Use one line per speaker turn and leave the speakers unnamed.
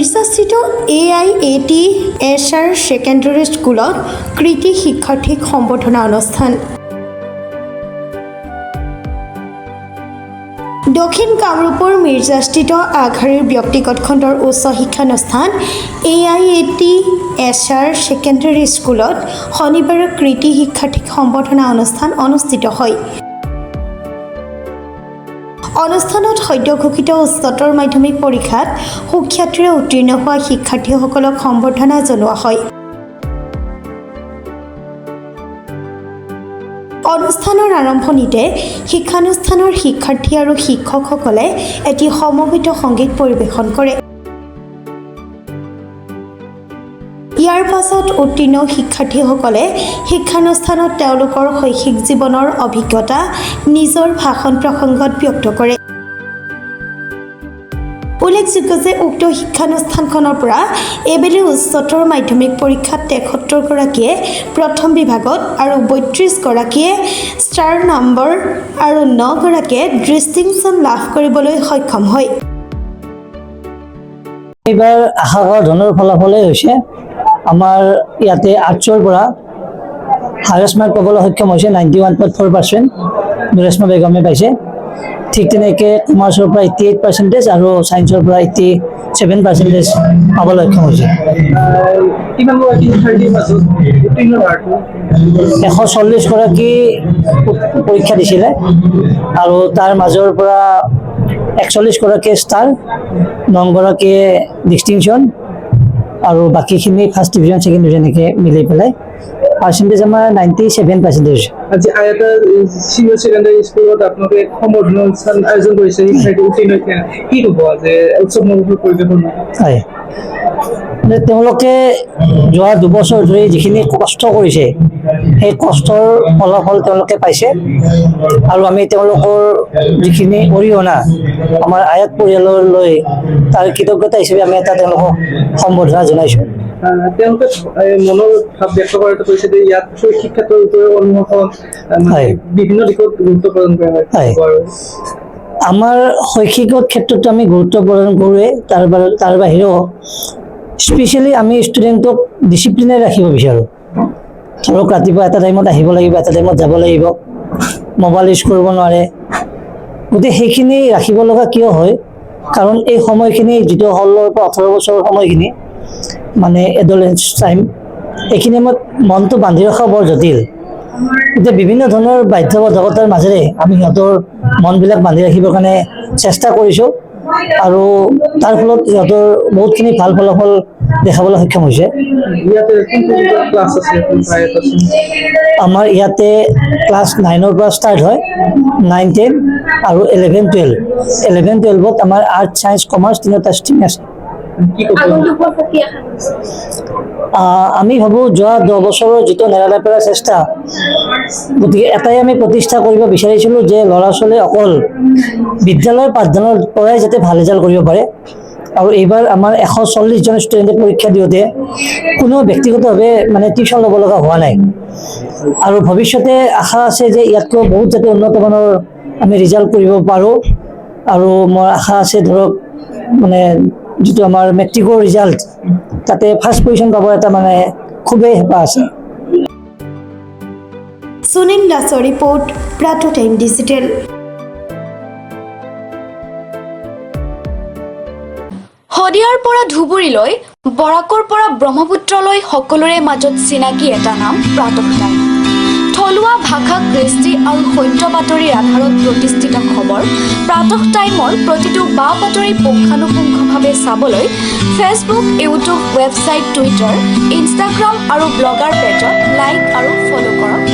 মিৰ্জাস্থিত AIAT Acer secondary স্কুলত কৃতি শিক্ষাৰ্থীক সম্বৰ্ধনা অনুষ্ঠান। দক্ষিণ কামৰূপৰ মিৰ্জাস্থিত আগশাৰীৰ ব্যক্তিগত খণ্ডৰ উচ্চ শিক্ষানুষ্ঠান AIAT এছাৰ ছেকেণ্ডেৰী স্কুলত শনিবাৰে কৃতি শিক্ষাৰ্থীক সম্বৰ্ধনা অনুষ্ঠান অনুষ্ঠিত হয়। অনুষ্ঠানত সদ্য ঘোষিত উচ্চতৰ মাধ্যমিক পৰীক্ষাত সুখ্যাতিৰে উত্তীৰ্ণ হোৱা শিক্ষাৰ্থীসকলক সম্বৰ্ধনা জনোৱা হয়। অনুষ্ঠানৰ আৰম্ভণিতে শিক্ষানুষ্ঠানৰ শিক্ষাৰ্থী আৰু শিক্ষকসকলে এটি সমবেত সংগীত পৰিৱেশন কৰে। ইয়াৰ পাছত উত্তীৰ্ণ শিক্ষাৰ্থীসকলে শিক্ষানুষ্ঠানত তেওঁলোকৰ শৈক্ষিক জীৱনৰ অভিজ্ঞতা নিজৰ ভাষণ প্ৰসংগত ব্যক্ত কৰে। উল্লেখযোগ্য যে উক্ত শিক্ষানুষ্ঠানখনৰ পৰা এইবেলি উচ্চতৰ মাধ্যমিক পৰীক্ষাত ৭৩গৰাকীয়ে প্ৰথম বিভাগত আৰু ৩২গৰাকীয়ে ষ্টাৰ নম্বৰ আৰু ৯গৰাকীয়ে ডিষ্টিংশ্যন লাভ কৰিবলৈ সক্ষম হয়।
এইবাৰ আশা কৰা ধৰণৰ ফলাফলেই হৈছে আমাৰ ইয়াতে আৰ্টছৰ পৰা হায়েষ্ট মাৰ্ক পাবলৈ সক্ষম হৈছে 91.4%, নুৰেশ্মা বেগমে পাইছে। ঠিক তেনেকৈ কমাৰ্চৰ পৰা 88% আৰু ছায়েন্সৰ পৰা 87% পাবলৈ সক্ষম হৈছে। 140গৰাকী পৰীক্ষা দিছিলে আৰু তাৰ মাজৰ পৰা 41গৰাকীয়ে ষ্টাৰ, 9গৰাকীয়ে ডিষ্টিংশ্যন আৰু বাকীখিনি ফাৰ্ষ্ট ডিভিজন ছেকেণ্ড ডিভিজন এনেকৈ মিলি পেলাই পাৰ্চেণ্টেজ আমাৰ 97%।
আজি আইএটা চিনিয়ৰ ছেকেণ্ডাৰী স্কুলত আপোনালোকে সম্বৰ্ধনা অনুষ্ঠান আয়োজন কৰিছে শিক্ষাৰ্থী উত্তীৰ্ণ কি ক'ব যে উৎসৱ মুখৰ পৰিৱেশন?
হয়, তেওঁলোকে যোৱা দুবছৰ ধৰি যিখিনি কষ্ট কৰিছে সেই কষ্টৰ ফলাফল তেওঁলোকে পাইছে আৰু আমি তেওঁলোকৰ যিখিনি অৰিহণা আমাৰ আয়ত পৰিয়াললৈ তাৰ কৃতজ্ঞতা হিচাপে আমি এটা তেওঁলোকক সম্বৰ্ধনা জনাইছোঁ।
তেওঁলোকে মনৰ ভাৱ ব্যক্ত কৰাটো কৈছে যে ইয়াত শৈক্ষিক ক্ষেত্ৰৰ ওপৰত অনুশাসন বিভিন্ন দিশত গুৰুত্ব প্ৰদান কৰা হয়।
আমাৰ শৈক্ষিকত ক্ষেত্ৰতো আমি গুৰুত্ব প্ৰদান কৰোঁৱেই, তাৰ বাহিৰেও স্পেচিয়েলি আমি ষ্টুডেণ্টক ডিচিপ্লিনে ৰাখিব বিচাৰোঁ। ধৰক ৰাতিপুৱা এটা টাইমত আহিব লাগিব, এটা টাইমত যাব লাগিব, মোবাইল ইউজ কৰিব নোৱাৰে। গতিকে সেইখিনি ৰাখিব লগা কিয় হয়, কাৰণ এই সময়খিনি যিটো 16 পৰা 18 বছৰৰ সময়খিনি মানে এডলেঞ্চ টাইম, এইখিনি সময়ত মনটো বান্ধি ৰখা বৰ জটিল। এতিয়া বিভিন্ন ধৰণৰ বাধ্যবাধকতাৰ মাজেৰে আমি সিহঁতৰ মনবিলাক বান্ধি ৰাখিবৰ কাৰণে চেষ্টা কৰিছোঁ আৰু তাৰ ফলত সিহঁতৰ বহুতখিনি ভাল ফলাফল দেখাবলৈ সক্ষম হৈছে। আমাৰ ইয়াতে ক্লাছ 9ৰ পৰা ষ্টাৰ্ট হয়, 9, 10 আৰু 11, 12। 11, 12ত আমাৰ আৰ্টছ, ছায়েন্স, কমাৰ্চ তিনিটা ষ্ট্ৰীম আছে। আমি ভাবোঁ যোৱা 10 বছৰৰ যিটো নেৰানেপেৰা চেষ্টা, গতিকে এটাই আমি প্ৰতিষ্ঠা কৰিব বিচাৰিছিলোঁ যে ল'ৰা ছোৱালীয়ে অকল বিদ্যালয়ৰ পাঠদানৰ পৰাই যাতে ভাল ৰিজাল্ট কৰিব পাৰে। আৰু এইবাৰ আমাৰ 140জন ষ্টুডেণ্টে পৰীক্ষা দিওঁতে কোনো ব্যক্তিগতভাৱে মানে টিউশ্যন ল'ব লগা হোৱা নাই আৰু ভৱিষ্যতে আশা আছে যে ইয়াতকৈ বহুত যাতে উন্নতমানৰ আমি ৰিজাল্ট কৰিব পাৰোঁ। আৰু মোৰ আশা আছে ধৰক মানে যিটো আমাৰ মেট্ৰিকৰ ৰিজাল্ট তাতে ফাৰ্ষ্ট পজিশ্যন পাব এটা মানে খুবেই হেঁপাহ আছে।
সুনীল দাসৰ ৰিপৰ্ট, প্ৰাটো টাইম ডিজিটেল।
শদিয়াৰ পৰা ধুবুৰীলৈ, বৰাকৰ পৰা ব্ৰহ্মপুত্ৰলৈ সকলোৰে মাজত চিনাকি এটা নাম প্ৰাতঃ টাইম। থলুৱা ভাষা, কৃষ্টি আৰু সত্য বাতৰিৰ আধাৰত প্ৰতিষ্ঠিত খবৰ প্ৰাতঃ টাইমৰ প্ৰতিটো বা বাতৰি পুংখানুপুংখভাৱে চাবলৈ Facebook, YouTube, website, Twitter, Instagram আৰু ব্লগাৰ পেজত লাইক আৰু ফ'ল' কৰক।